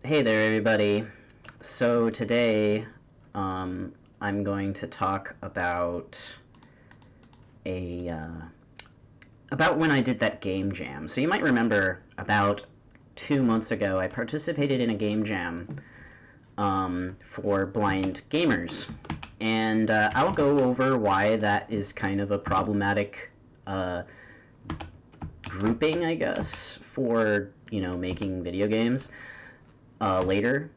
Hey there, everybody. So today, I'm going to talk a about when I did that game jam. So you might remember about 2 months ago, I participated in a game jam for blind gamers, and I'll go over why that is kind of a problematic grouping, I guess, for making video games. Later,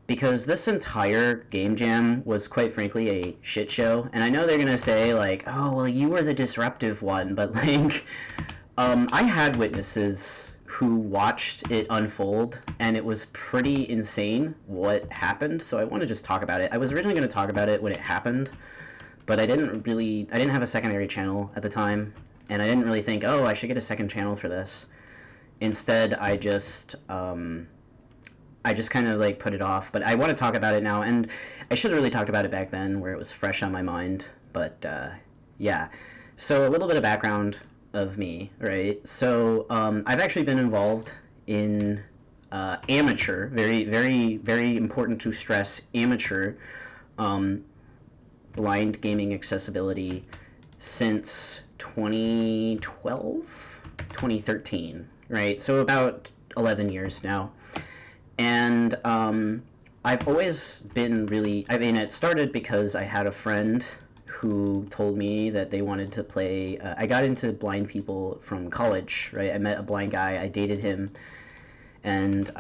because this entire game jam was quite frankly a shit show. And I know they're gonna say like, "Oh, well, you were the disruptive one," but like, I had witnesses who watched it unfold, and it was pretty insane what happened. So I want to just talk about it. I was originally going to talk about it when it happened, but I didn't have a secondary channel at the time, and I didn't really think, oh, I should get a second channel for this. Instead, I just kind of like put it off, but I want to talk about it now, and I should have really talked about it back then where it was fresh on my mind, but yeah. So a little bit of background of me, right? So I've actually been involved in amateur, very, very, very important to stress, amateur blind gaming accessibility since 2012, 2013, right? So about 11 years now. And I've always been really, it started because I had a friend who told me that they wanted to play, I got into blind people from college, right? I met a blind guy, I dated him, and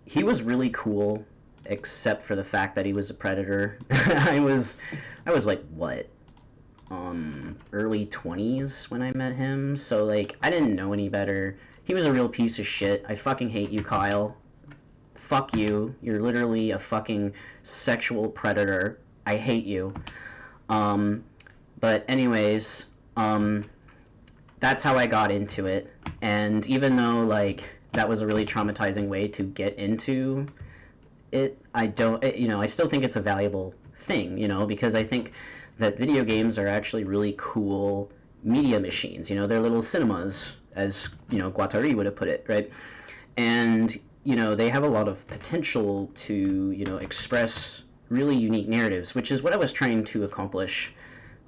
he was really cool, except for the fact that he was a predator. I was like, what? Early 20s when I met him, so like, I didn't know any better. He was a real piece of shit. I fucking hate you, Kyle. Fuck you. You're literally a fucking sexual predator. I hate you. But anyways, that's how I got into it. And even though, like, that was a really traumatizing way to get into it, I still think it's a valuable thing, because I think that video games are actually really cool media machines. They're little cinemas, as, Guattari would have put it, right? And they have a lot of potential to, express really unique narratives, which is what I was trying to accomplish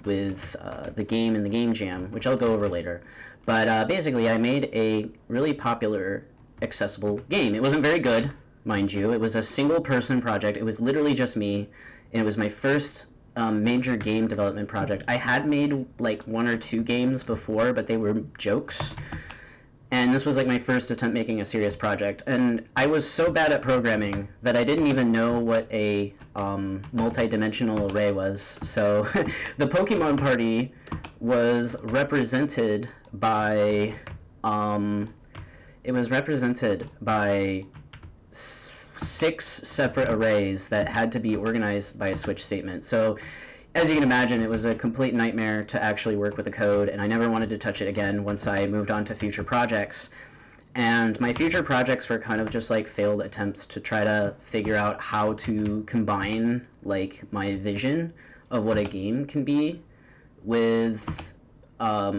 with the game and the game jam, which I'll go over later. But basically, I made a really popular, accessible game. It wasn't very good, mind you. It was a single-person project. It was literally just me, and it was my first major game development project. I had made, like, 1 or 2 games before, but they were jokes. And this was like my first attempt making a serious project. And I was so bad at programming that I didn't even know what a multi-dimensional array was. So the Pokemon party was represented by, six separate arrays that had to be organized by a switch statement. So as you can imagine, it was a complete nightmare to actually work with the code, and I never wanted to touch it again once I moved on to future projects. And my future projects were kind of just like failed attempts to try to figure out how to combine like my vision of what a game can be with, what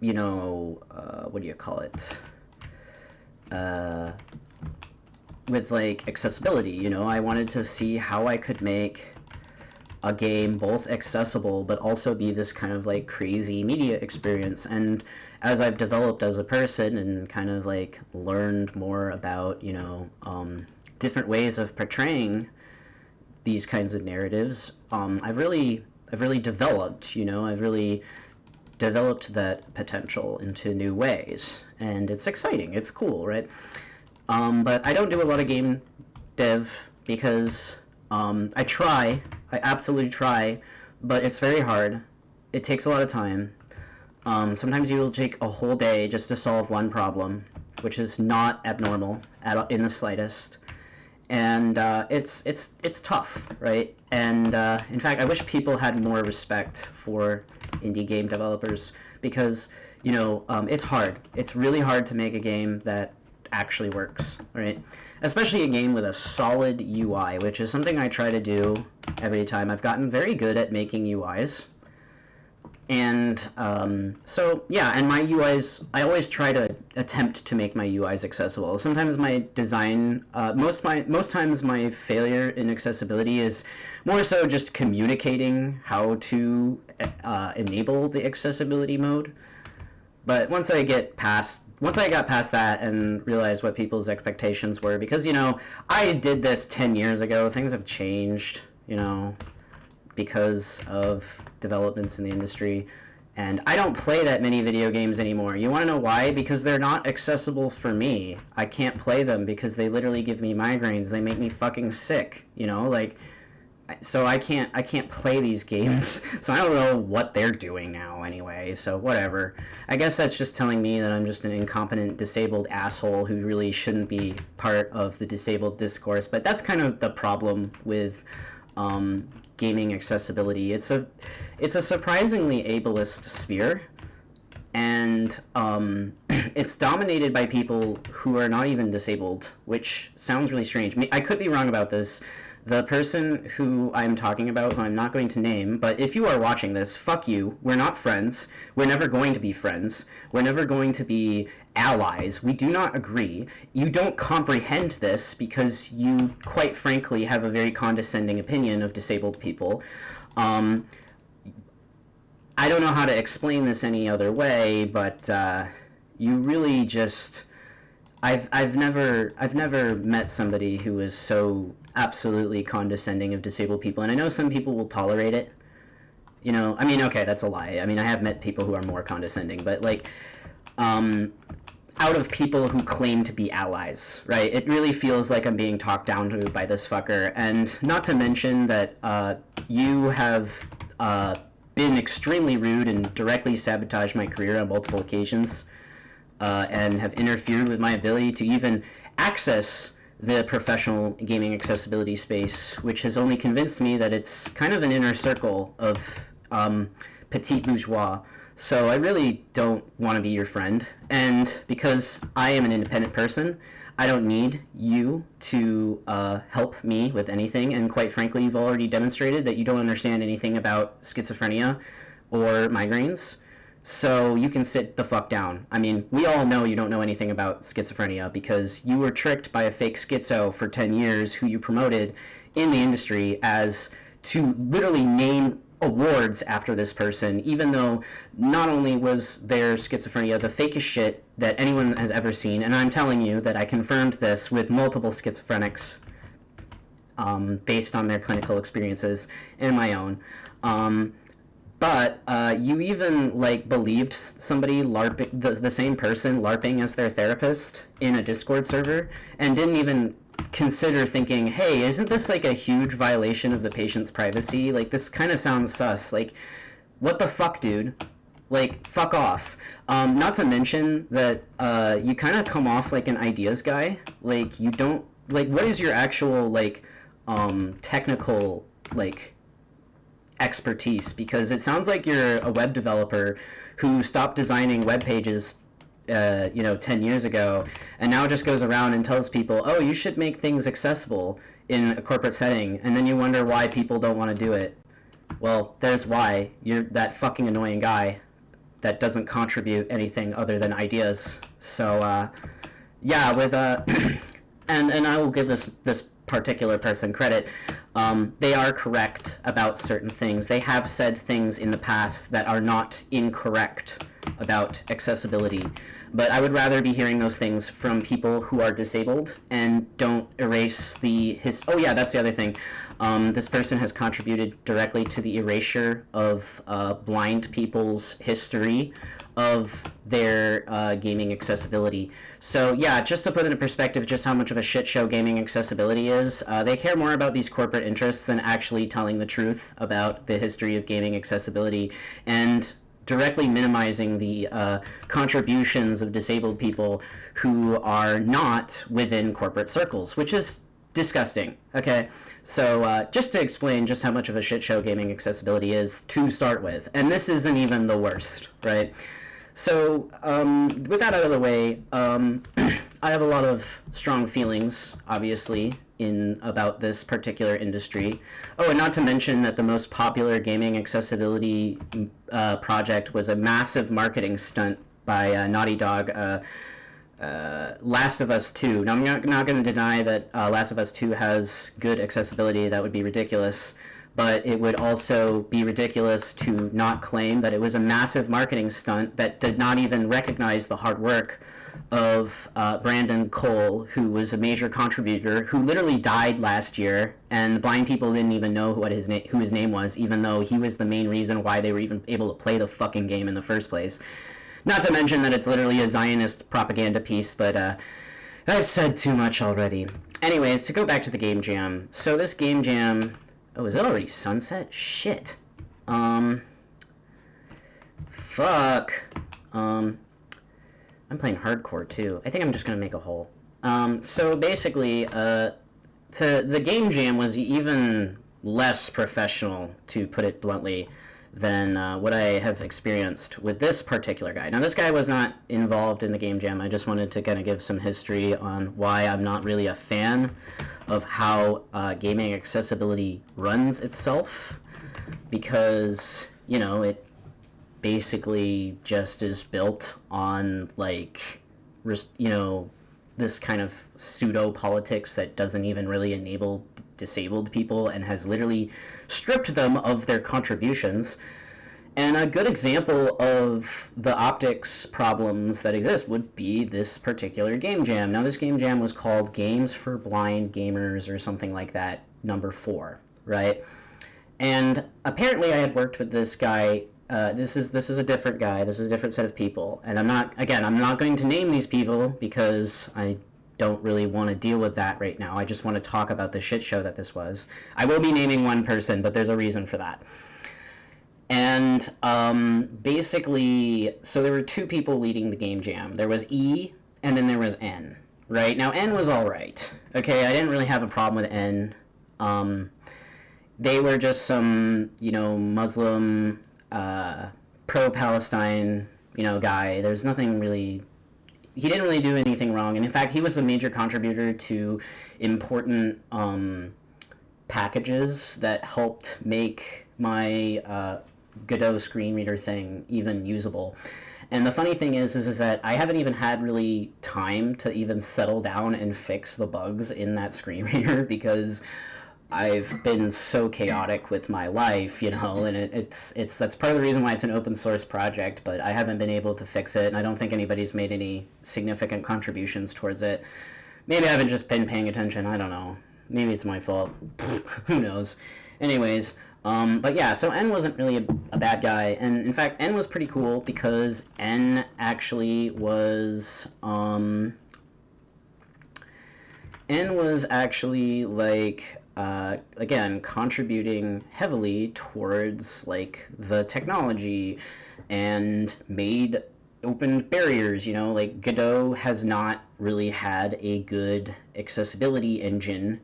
do you call it? With like accessibility, I wanted to see how I could make a game both accessible but also be this kind of like crazy media experience. And as I've developed as a person and kind of like learned more about different ways of portraying these kinds of narratives, I've really developed that potential into new ways, and it's exciting, it's cool, right? But I don't do a lot of game dev because I absolutely try, but it's very hard. It takes a lot of time. Sometimes you'll take a whole day just to solve one problem, which is not abnormal in the slightest. And it's tough, right? And in fact, I wish people had more respect for indie game developers because, it's hard. It's really hard to make a game that actually works, right? Especially a game with a solid UI, which is something I try to do every time. I've gotten very good at making UIs, And so yeah, and my UIs, I always try to attempt to make my UIs accessible. Sometimes my design, most times my failure in accessibility is more so just communicating how to enable the accessibility mode. But once I got past that and realized what people's expectations were, because I did this 10 years ago, things have changed, because of developments in the industry, and I don't play that many video games anymore. You want to know why? Because they're not accessible for me. I can't play them because they literally give me migraines. They make me fucking sick, so I can't play these games. So I don't know what they're doing now anyway, so whatever. I guess that's just telling me that I'm just an incompetent disabled asshole who really shouldn't be part of the disabled discourse. But that's kind of the problem with gaming accessibility. It's a surprisingly ableist sphere, and it's dominated by people who are not even disabled, which sounds really strange. I could be wrong about this. The person who I'm talking about, who I'm not going to name, but if you are watching this, fuck you. We're not friends. We're never going to be friends. We're never going to be allies. We do not agree. You don't comprehend this because you, quite frankly, have a very condescending opinion of disabled people. I don't know how to explain this any other way, but you really just... I've never met somebody who is so absolutely condescending of disabled people, and I know some people will tolerate it. Okay, that's a lie. I have met people who are more condescending, but out of people who claim to be allies, right? It really feels like I'm being talked down to by this fucker, and not to mention that you have been extremely rude and directly sabotaged my career on multiple occasions. And have interfered with my ability to even access the professional gaming accessibility space, which has only convinced me that it's kind of an inner circle of petite bourgeois. So I really don't want to be your friend. And because I am an independent person, I don't need you to help me with anything. And quite frankly, you've already demonstrated that you don't understand anything about schizophrenia or migraines. So you can sit the fuck down. We all know you don't know anything about schizophrenia because you were tricked by a fake schizo for 10 years who you promoted in the industry as to literally name awards after this person, even though not only was their schizophrenia the fakest shit that anyone has ever seen, and I'm telling you that I confirmed this with multiple schizophrenics based on their clinical experiences and my own. But you even believed somebody LARPing, the same person LARPing as their therapist in a Discord server, and didn't even consider thinking, hey, isn't this a huge violation of the patient's privacy? This kind of sounds sus. What the fuck, dude? Fuck off. Not to mention that you kind of come off like an ideas guy. You don't what is your actual technical expertise? Because it sounds like you're a web developer who stopped designing web pages 10 years ago and now just goes around and tells people, oh, you should make things accessible in a corporate setting, and then you wonder why people don't want to do it. Well, there's why. You're that fucking annoying guy that doesn't contribute anything other than ideas. So yeah, with and I will give this particular person credit. They are correct about certain things. They have said things in the past that are not incorrect about accessibility, but I would rather be hearing those things from people who are disabled and don't erase oh yeah, that's the other thing. This person has contributed directly to the erasure of blind people's history of their gaming accessibility. So yeah, just to put into perspective just how much of a shit show gaming accessibility is, they care more about these corporate interests than actually telling the truth about the history of gaming accessibility and directly minimizing the contributions of disabled people who are not within corporate circles, which is disgusting. Okay, so just to explain just how much of a shit show gaming accessibility is to start with, and this isn't even the worst, right? So, with that out of the way, I have a lot of strong feelings, obviously, in about this particular industry. Oh, and not to mention that the most popular gaming accessibility project was a massive marketing stunt by Naughty Dog. Last of Us 2. Now, I'm not going to deny that Last of Us 2 has good accessibility. That would be ridiculous. But it would also be ridiculous to not claim that it was a massive marketing stunt that did not even recognize the hard work of Brandon Cole, who was a major contributor, who literally died last year, and the blind people didn't even know who his name was, even though he was the main reason why they were even able to play the fucking game in the first place. Not to mention that it's literally a Zionist propaganda piece, but I've said too much already. Anyways, to go back to the game jam. So this game jam... Oh, is it already sunset? Shit. Fuck. I'm playing hardcore too. I think I'm just gonna make a hole. So basically, the game jam was even less professional, to put it bluntly, than what I have experienced with this particular guy. Now, this guy was not involved in the game jam. I just wanted to kind of give some history on why I'm not really a fan of how gaming accessibility runs itself, because, you know, it basically just is built on, like, you know, this kind of pseudo-politics that doesn't even really enable disabled people and has literally stripped them of their contributions. And a good example of the optics problems that exist would be this particular game jam. Now, this game jam was called Games for Blind Gamers or something like that, number 4, right? And apparently I had worked with this guy. This is a different guy. This is a different set of people. And I'm not going to name these people because I don't really want to deal with that right now. I just want to talk about the shit show that this was. I will be naming one person, but there's a reason for that. And basically, so there were 2 people leading the game jam. There was E, and then there was N, right? Now, N was all right. Okay, I didn't really have a problem with N. They were just some, you know, Muslim, pro-Palestine, you know, guy. There's nothing really... He didn't really do anything wrong. And in fact, he was a major contributor to important packages that helped make my Godot screen reader thing even usable. And the funny thing is that I haven't even had really time to even settle down and fix the bugs in that screen reader because I've been so chaotic with my life, you know, and it's that's part of the reason why it's an open source project, but I haven't been able to fix it, and I don't think anybody's made any significant contributions towards it. Maybe I haven't just been paying attention, I don't know. Maybe it's my fault. Who knows? Anyways, but yeah, so N wasn't really a bad guy, and in fact, N was pretty cool because N actually was, like, again, contributing heavily towards, like, the technology and opened barriers, you know, like, Godot has not really had a good accessibility engine,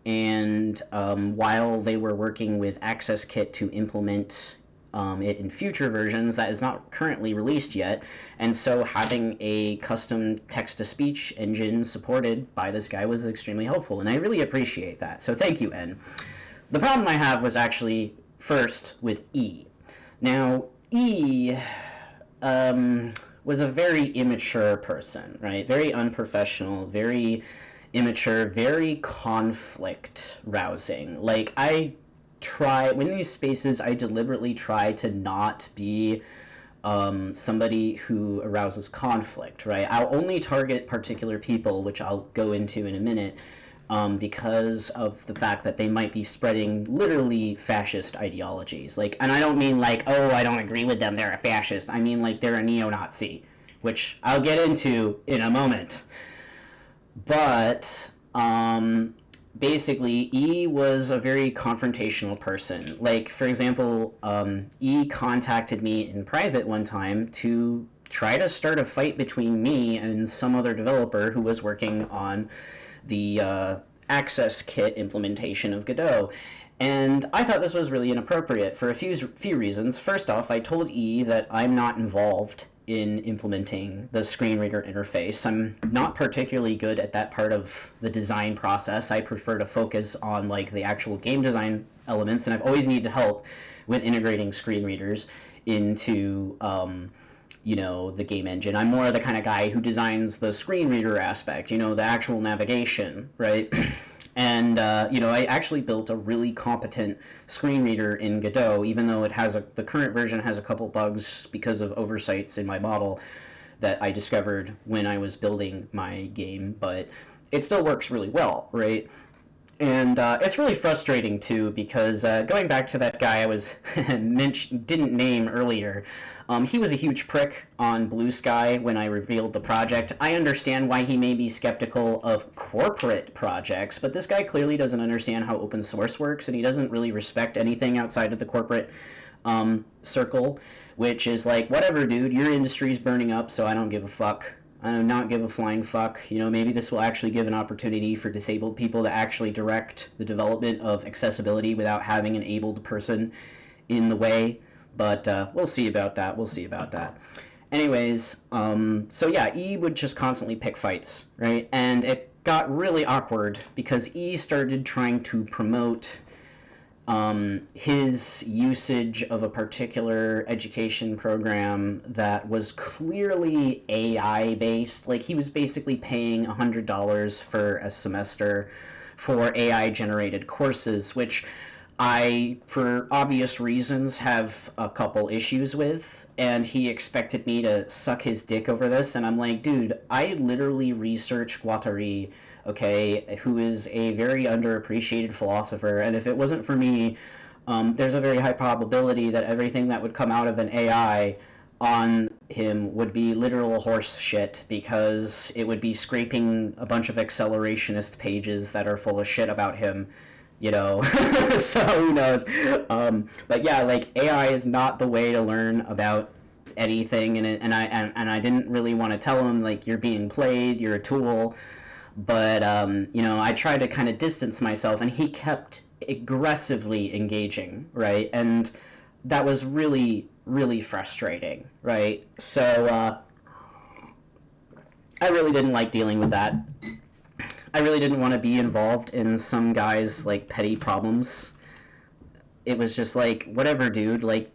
and while they were working with AccessKit to implement it in future versions, that is not currently released yet, and so having a custom text-to-speech engine supported by this guy was extremely helpful, and I really appreciate that, so thank you, N. The problem I have was actually first with E. Now, E was a very immature person, right? Very unprofessional, very immature, very conflict-rousing. Like, when in these spaces, I deliberately try to not be somebody who arouses conflict, right? I'll only target particular people, which I'll go into in a minute, because of the fact that they might be spreading literally fascist ideologies. Like, and I don't mean like, oh, I don't agree with them, they're a fascist. I mean like they're a neo-Nazi, which I'll get into in a moment. But, basically, E was a very confrontational person. Like, for example, E contacted me in private one time to try to start a fight between me and some other developer who was working on the AccessKit implementation of Godot. And I thought this was really inappropriate for a few reasons. First off, I told E that I'm not involved in implementing the screen reader interface. I'm not particularly good at that part of the design process. I prefer to focus on like the actual game design elements, and I've always needed help with integrating screen readers into the game engine. I'm more the kind of guy who designs the screen reader aspect, the actual navigation, right? And I actually built a really competent screen reader in Godot, even though the current version has a couple bugs because of oversights in my model that I discovered when I was building my game, but it still works really well, right? And it's really frustrating too, because going back to that guy I was didn't name earlier, he was a huge prick on Blue Sky when I revealed the project. I understand why he may be skeptical of corporate projects, but this guy clearly doesn't understand how open source works, and he doesn't really respect anything outside of the corporate circle, which is like, whatever, dude, your industry's burning up, so I don't give a fuck. I do not give a flying fuck. Maybe this will actually give an opportunity for disabled people to actually direct the development of accessibility without having an abled person in the way. But we'll see about that. Anyways, so yeah, E would just constantly pick fights, right? And it got really awkward because E started trying to promote his usage of a particular education program that was clearly AI based. Like, he was basically paying $100 for a semester for AI generated courses, which I, for obvious reasons, have a couple issues with. And he expected me to suck his dick over this, and I'm like, dude, I literally researched Guattari, okay, who is a very underappreciated philosopher, and if it wasn't for me, there's a very high probability that everything that would come out of an AI on him would be literal horse shit, because it would be scraping a bunch of accelerationist pages that are full of shit about him, so who knows. But yeah, like, AI is not the way to learn about anything, and I didn't really want to tell him, like, you're being played, you're a tool. But I tried to kind of distance myself, and he kept aggressively engaging, right? And that was really, really frustrating, right? So I really didn't like dealing with that. I really didn't want to be involved in some guy's, like, petty problems. It was just like, whatever, dude, like,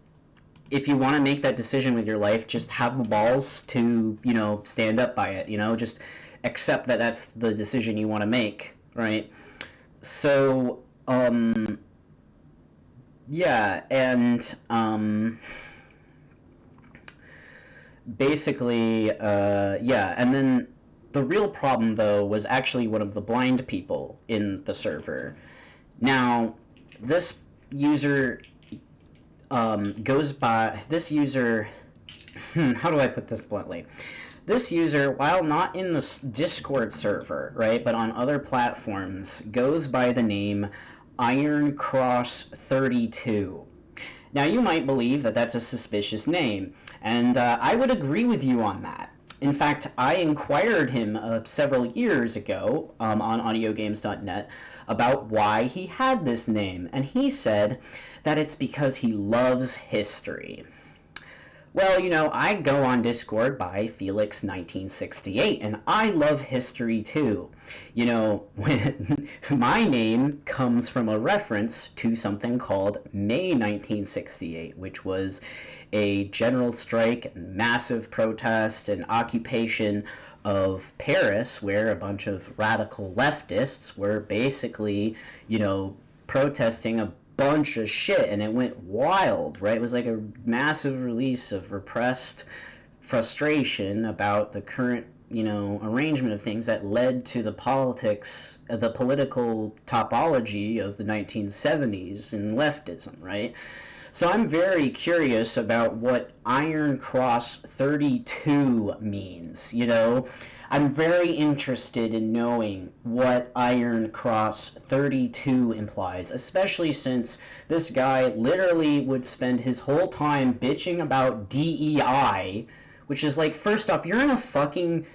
if you want to make that decision with your life, just have the balls to, stand up by it, just accept that that's the decision you want to make, right? So, yeah, and, basically, yeah, and then the real problem, though, was actually one of the blind people in the server. Now, this user goes by, how do I put this bluntly? This user, while not in the Discord server, right, but on other platforms, goes by the name IronCross32. Now, you might believe that that's a suspicious name, and I would agree with you on that. In fact, I inquired him several years ago on audiogames.net about why he had this name, and he said that it's because he loves history. Well, I go on Discord by Félix-1968, and I love history too. When my name comes from a reference to something called May 1968, which was a general strike, massive protest, and occupation of Paris, where a bunch of radical leftists were basically, protesting a bunch of shit, and it went wild, right? It was like a massive release of repressed frustration about the current, arrangement of things that led to the political topology of the 1970s in leftism, right? So I'm very curious about what Iron Cross 32 means, I'm very interested in knowing what Iron Cross 32 implies, especially since this guy literally would spend his whole time bitching about DEI, which is like, first off, you're in a fucking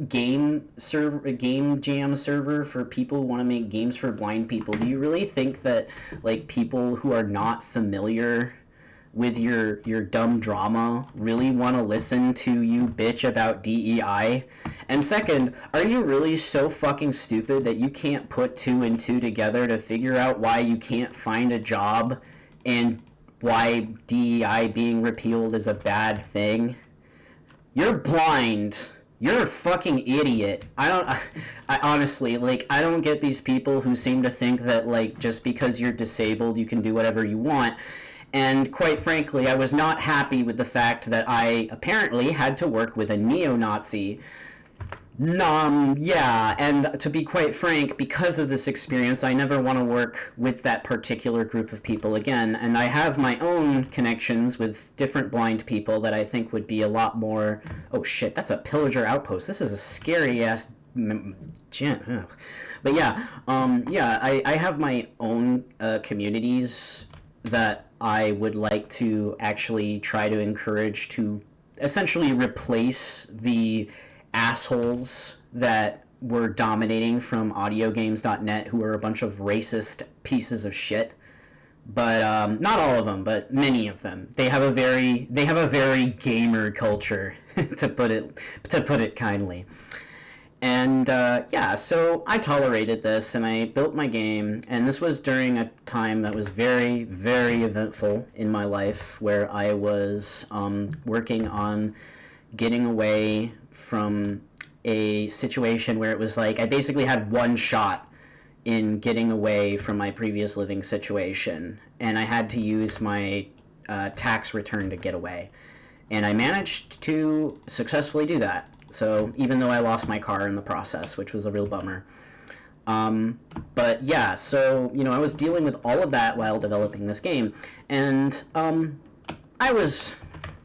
game jam server for people who want to make games for blind people. Do you really think that, like, people who are not familiar with your dumb drama really want to listen to you bitch about DEI? And second, are you really so fucking stupid that you can't put two and two together to figure out why you can't find a job and why DEI being repealed is a bad thing? You're blind. You're a fucking idiot. I honestly, like, I don't get these people who seem to think that, like, just because you're disabled, you can do whatever you want. And quite frankly, I was not happy with the fact that I apparently had to work with a neo-Nazi. Yeah, and to be quite frank, because of this experience, I never want to work with that particular group of people again, and I have my own connections with different blind people that I think would be a lot more... Oh shit, that's a pillager outpost. This is a scary-ass... But yeah, I have my own communities that I would like to actually try to encourage to essentially replace the assholes that were dominating from audiogames.net, who are a bunch of racist pieces of shit. But not all of them, but many of them. They have a very gamer culture, to put it kindly. And yeah, so I tolerated this, and I built my game, and this was during a time that was very, very eventful in my life, where I was working on getting away from a situation where it was like I basically had one shot in getting away from my previous living situation, and I had to use my tax return to get away, and I managed to successfully do that. So even though I lost my car in the process, which was a real bummer. But yeah, so, you know, I was dealing with all of that while developing this game, and I was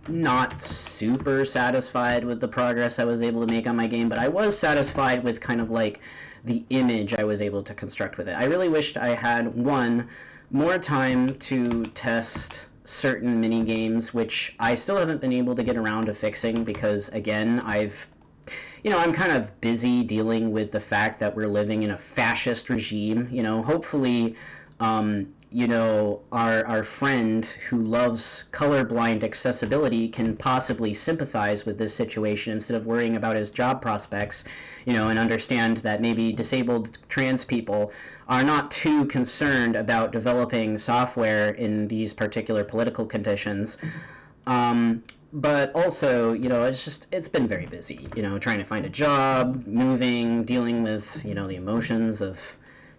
not super satisfied with the progress I was able to make on my game, but I was satisfied with kind of like the image I was able to construct with it. I really wished I had, one, more time to test certain mini games, which I still haven't been able to get around to fixing because, again, I'm kind of busy dealing with the fact that we're living in a fascist regime. You know, hopefully, our friend who loves colorblind accessibility can possibly sympathize with this situation instead of worrying about his job prospects, you know, and understand that maybe disabled trans people are not too concerned about developing software in these particular political conditions. But also, you know, it's been very busy, you know, trying to find a job, moving, dealing with, you know, the emotions of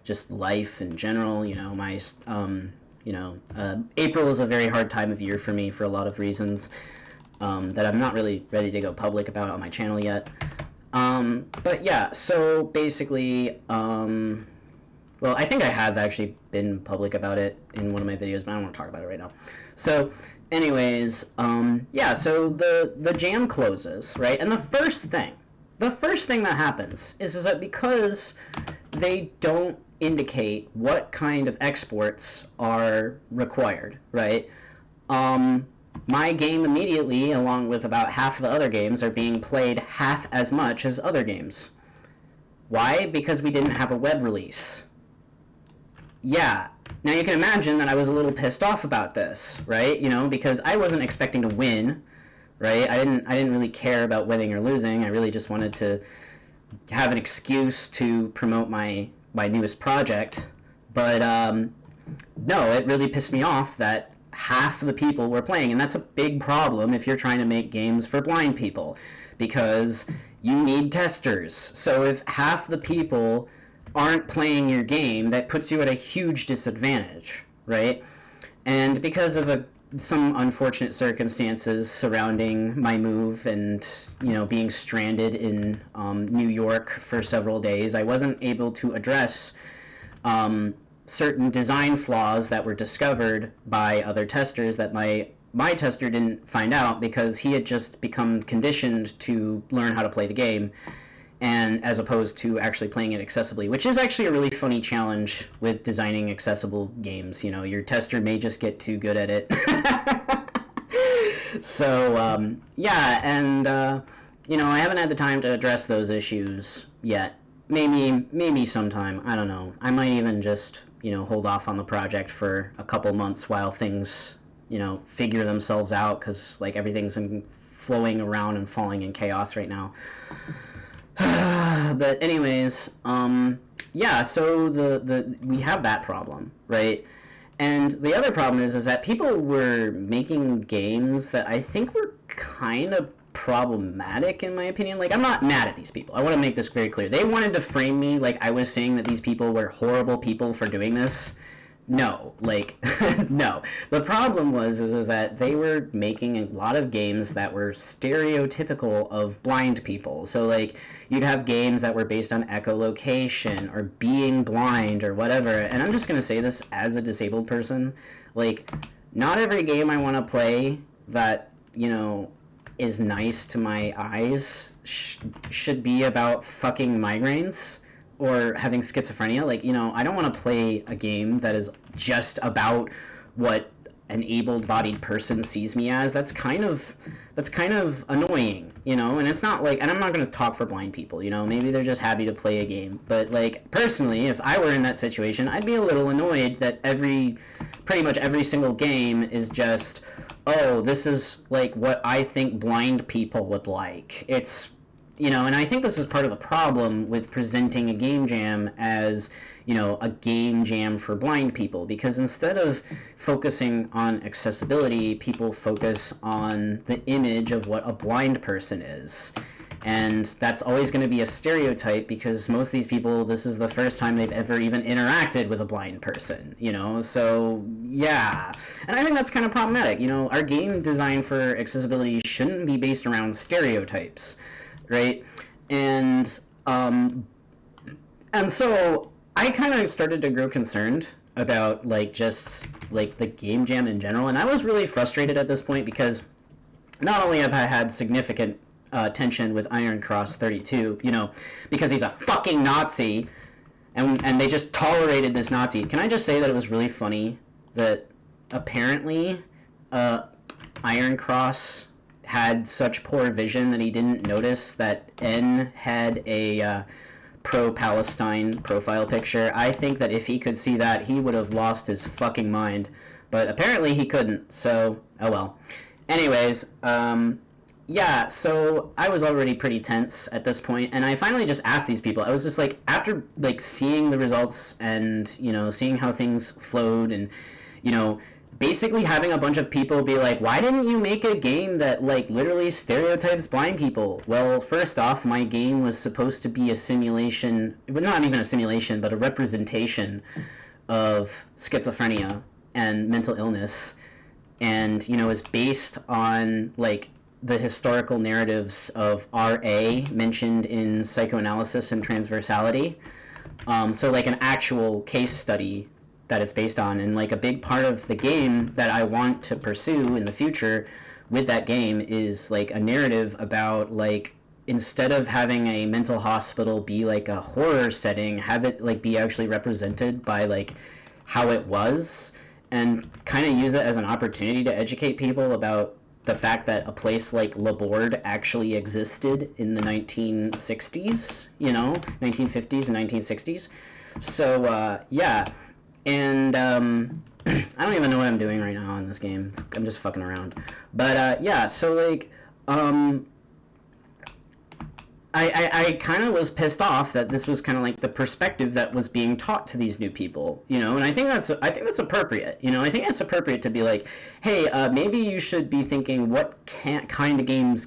just life in general. You know, April is a very hard time of year for me for a lot of reasons that I'm not really ready to go public about on my channel yet. But yeah, so basically, well, I think I have actually been public about it in one of my videos, but I don't want to talk about it right now. So anyways, yeah, so the jam closes, right? And the first thing that happens is that because they don't indicate what kind of exports are required, right? My game immediately, along with about half of the other games, are being played half as much as other games. Why? Because we didn't have a web release. Yeah. Now you can imagine that I was a little pissed off about this, right? You know, because I wasn't expecting to win, right? I didn't really care about winning or losing. I really just wanted to have an excuse to promote my newest project. But no, it really pissed me off that half the people were playing, and that's a big problem if you're trying to make games for blind people, because you need testers. So if half the people aren't playing your game, that puts you at a huge disadvantage, right? And because of some unfortunate circumstances surrounding my move and, you know, being stranded in New York for several days, I wasn't able to address certain design flaws that were discovered by other testers that my tester didn't find out because he had just become conditioned to learn how to play the game, and as opposed to actually playing it accessibly, which is actually a really funny challenge with designing accessible games. You know, your tester may just get too good at it. So, yeah, and, you know, I haven't had the time to address those issues yet. Maybe sometime, I don't know. I might even just, you know, hold off on the project for a couple months while things figure themselves out, because like everything's flowing around and falling in chaos right now. But anyways, yeah, so the we have that problem, right? And the other problem is that people were making games that I think were kind of problematic, in my opinion. Like, I'm not mad at these people. I want to make this very clear. They wanted to frame me like I was saying that these people were horrible people for doing this. No, like, no. The problem is that they were making a lot of games that were stereotypical of blind people. So, like, you'd have games that were based on echolocation or being blind or whatever. And I'm just going to say this as a disabled person. Like, not every game I want to play that, is nice to my eyes should be about fucking migraines or having schizophrenia. Like, I don't want to play a game that is just about what an able-bodied person sees me as. That's kind of annoying, and it's not like, and I'm not going to talk for blind people, maybe they're just happy to play a game. But like, personally, if I were in that situation, I'd be a little annoyed that pretty much every single game is just, oh, this is like what I think blind people would like. It's, and I think this is part of the problem with presenting a game jam as, a game jam for blind people, because instead of focusing on accessibility, people focus on the image of what a blind person is. And that's always going to be a stereotype, because most of these people, this is the first time they've ever even interacted with a blind person, So, yeah. And I think that's kind of problematic. Our game design for accessibility shouldn't be based around stereotypes, right? And so I kind of started to grow concerned about, like, just, like, the game jam in general. And I was really frustrated at this point, because not only have I had significant tension with Iron Cross 32, because he's a fucking Nazi, and they just tolerated this Nazi. Can I just say that it was really funny that apparently Iron Cross had such poor vision that he didn't notice that N had a pro-Palestine profile picture. I think that if he could see that, he would have lost his fucking mind. But apparently he couldn't, so oh well. Anyways, yeah, so I was already pretty tense at this point, and I finally just asked these people. I was just like, after like seeing the results and, seeing how things flowed, and, basically having a bunch of people be like, why didn't you make a game that, like, literally stereotypes blind people? Well, first off, my game was supposed to be a simulation, well, not even a simulation, but a representation of schizophrenia and mental illness, and, is based on, like, the historical narratives of RA mentioned in Psychoanalysis and Transversality. So, like, an actual case study that it's based on. And, like, a big part of the game that I want to pursue in the future with that game is, like, a narrative about, like, instead of having a mental hospital be, like, a horror setting, have it, like, be actually represented by, like, how it was, and kind of use it as an opportunity to educate people about the fact that a place like Laborde actually existed in the 1960s, 1950s and 1960s. So, yeah. And I don't even know what I'm doing right now in this game. I'm just fucking around. But, yeah, so, like, I kind of was pissed off that this was kind of like the perspective that was being taught to these new people, and I think that's appropriate. I think it's appropriate to be like, hey, maybe you should be thinking, what kind of games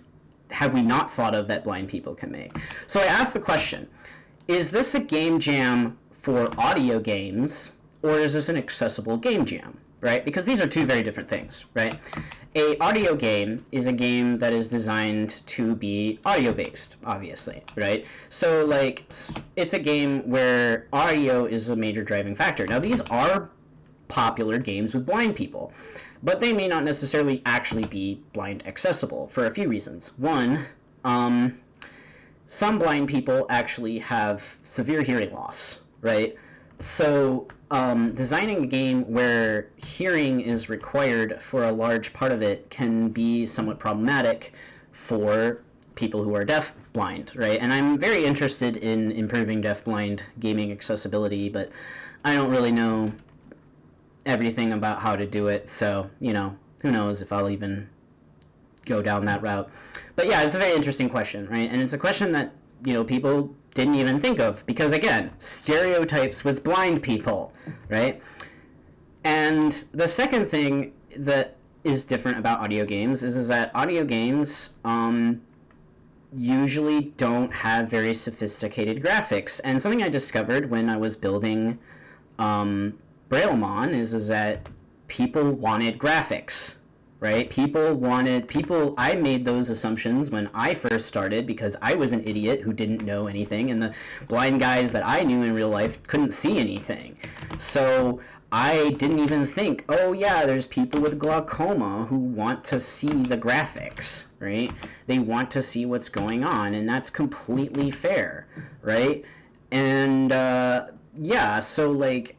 have we not thought of that blind people can make? So I asked the question, is this a game jam for audio games, or is this an accessible game jam, right? Because these are two very different things, right? A audio game is a game that is designed to be audio-based, obviously, right? So, like, it's a game where audio is a major driving factor. Now, these are popular games with blind people, but they may not necessarily actually be blind accessible for a few reasons. One, some blind people actually have severe hearing loss, right? So, designing a game where hearing is required for a large part of it can be somewhat problematic for people who are deaf-blind, right? And I'm very interested in improving deaf-blind gaming accessibility, but I don't really know everything about how to do it, so, who knows if I'll even go down that route. But yeah, it's a very interesting question, right? And it's a question that, people didn't even think of because, again, stereotypes with blind people, right? And the second thing that is different about audio games is that audio games usually don't have very sophisticated graphics. And something I discovered when I was building Braillemon is that people wanted graphics, right? I made those assumptions when I first started because I was an idiot who didn't know anything, and the blind guys that I knew in real life couldn't see anything. So I didn't even think, oh yeah, there's people with glaucoma who want to see the graphics, right? They want to see what's going on, and that's completely fair, right? And yeah, so like,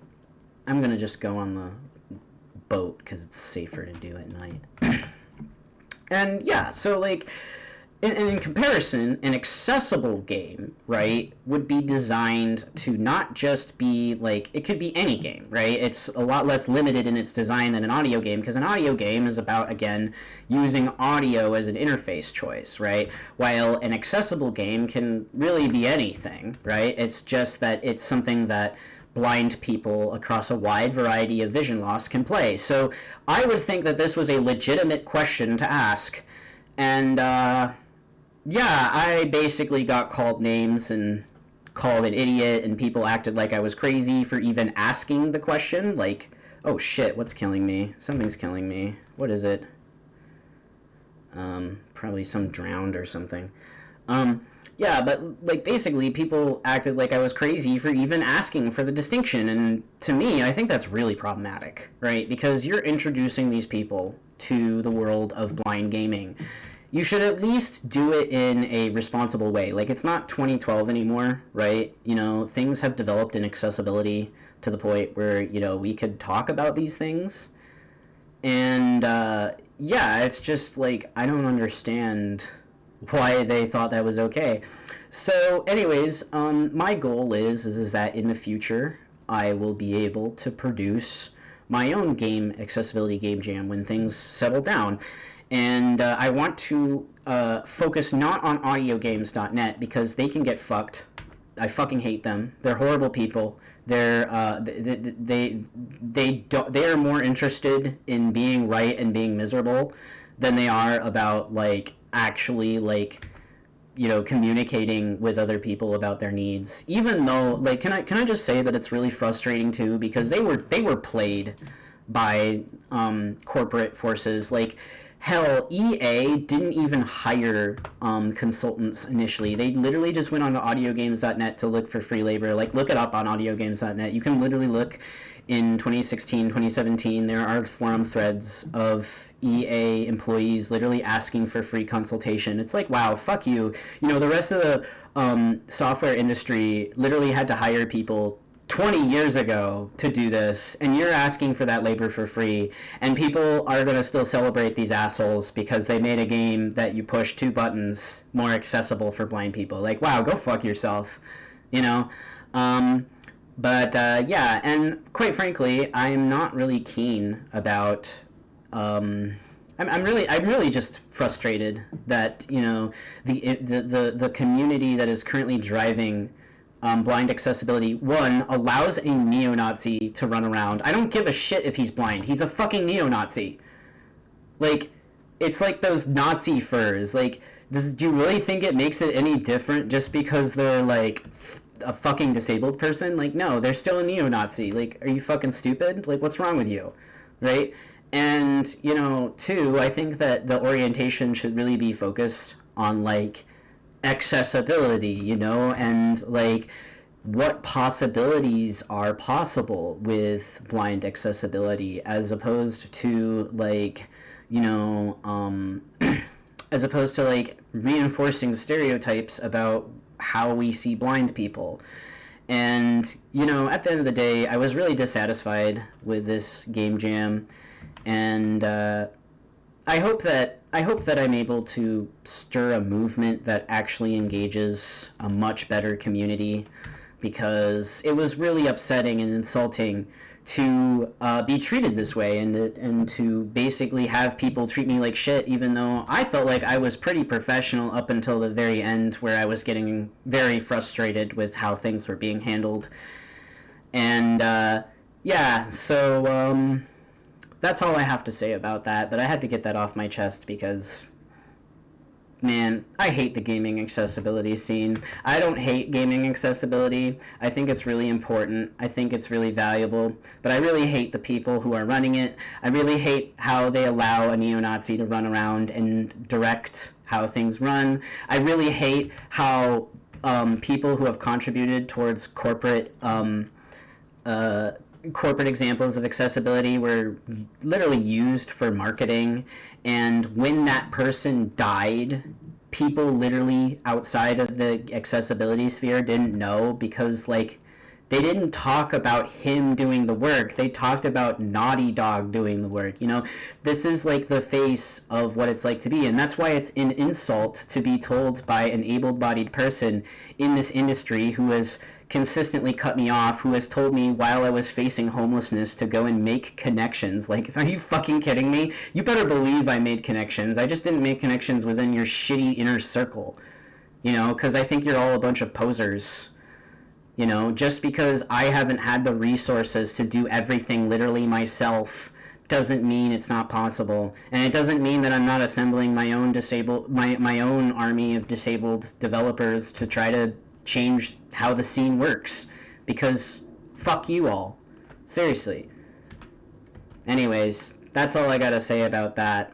I'm gonna just go on the boat because it's safer to do at night. And yeah, so like, in comparison, an accessible game, right, would be designed to not just be like, it could be any game, right? It's a lot less limited in its design than an audio game, because an audio game is about, again, using audio as an interface choice, right? While an accessible game can really be anything, right? It's just that it's something that blind people across a wide variety of vision loss can play. So I would think that this was a legitimate question to ask. And yeah, I basically got called names and called an idiot, and people acted like I was crazy for even asking the question. Like, oh shit, what's killing me? Something's killing me. What is it? Probably some drowned or something. Yeah, but like basically people acted like I was crazy for even asking for the distinction, and to me, I think that's really problematic, right? Because you're introducing these people to the world of blind gaming. You should at least do it in a responsible way. Like, it's not 2012 anymore, right? Things have developed in accessibility to the point where, we could talk about these things. And yeah, it's just like, I don't understand why they thought that was okay. So anyways, my goal is that in the future I will be able to produce my own game accessibility game jam when things settle down. And I want to focus not on audiogames.net because they can get fucked. I fucking hate them. They're horrible people. They are more interested in being right and being miserable than they are about like actually like communicating with other people about their needs. Even though like can I just say that it's really frustrating too, because they were played by corporate forces. Like, hell, EA didn't even hire consultants initially. They literally just went on to audiogames.net to look for free labor. Like, look it up on audiogames.net. You can literally look in 2016, 2017, there are forum threads of EA employees literally asking for free consultation. It's like, wow, fuck you. The rest of the software industry literally had to hire people 20 years ago to do this, and you're asking for that labor for free, and people are going to still celebrate these assholes because they made a game that you push 2 buttons more accessible for blind people. Like, wow, go fuck yourself, But yeah, and quite frankly, I'm not really keen about. I'm really just frustrated that the community that is currently driving blind accessibility, one, allows a neo-Nazi to run around. I don't give a shit if he's blind. He's a fucking neo-Nazi. Like, it's like those Nazi furs. Like, do you really think it makes it any different just because they're like a fucking disabled person? Like, no, they're still a neo-Nazi. Like, are you fucking stupid? Like, what's wrong with you? Right? And, two, I think that the orientation should really be focused on, like, accessibility, and, like, what possibilities are possible with blind accessibility as opposed to, like, as opposed to, like, reinforcing stereotypes about how we see blind people. And, at the end of the day, I was really dissatisfied with this game jam, and I hope that I'm able to stir a movement that actually engages a much better community because it was really upsetting and insulting to be treated this way, and to basically have people treat me like shit, even though I felt like I was pretty professional up until the very end, where I was getting very frustrated with how things were being handled. And yeah, so that's all I have to say about that, but I had to get that off my chest because, man, I hate the gaming accessibility scene. I don't hate gaming accessibility. I think it's really important. I think it's really valuable. But I really hate the people who are running it. I really hate how they allow a neo-Nazi to run around and direct how things run. I really hate how people who have contributed towards corporate examples of accessibility were literally used for marketing, and when that person died, people literally outside of the accessibility sphere didn't know, because like they didn't talk about him doing the work, they talked about Naughty Dog doing the work. This is like the face of what it's like to be, and that's why it's an insult to be told by an able-bodied person in this industry who has consistently cut me off, who has told me while I was facing homelessness to go and make connections. Like, are you fucking kidding me? You better believe I made connections. I just didn't make connections within your shitty inner circle, because I think you're all a bunch of posers. Just because I haven't had the resources to do everything literally myself doesn't mean it's not possible, and it doesn't mean that I'm not assembling my own my own army of disabled developers to try to change how the scene works, because fuck you all. Seriously. Anyways, that's all I gotta say about that.